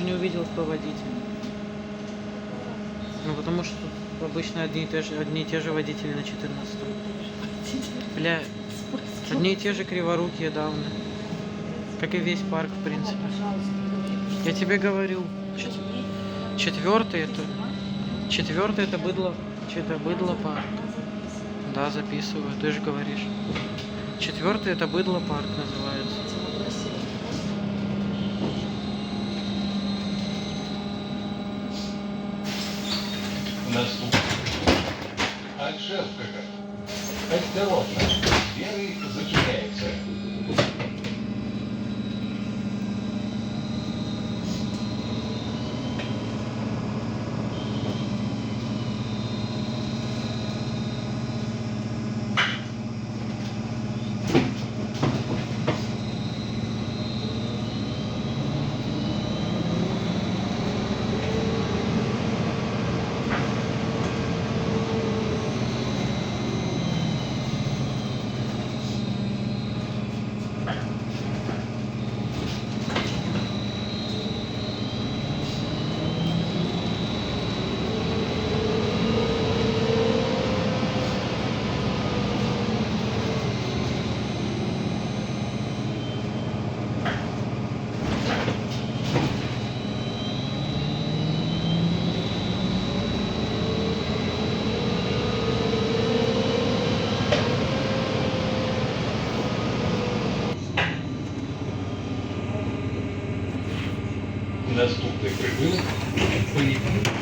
даже не увидел, кто водитель. Ну потому что обычно одни и те же водители на 14-м. Бля, одни и те же криворукие давно. Как и весь парк, в принципе. Я тебе говорил, четвертый это быдло парк. Да, записываю, ты же говоришь. Четвертый это быдло парк называется. Наступит. От шефкага. Осторожно. Двери зачиняются. Наступний прибив. Поїхали.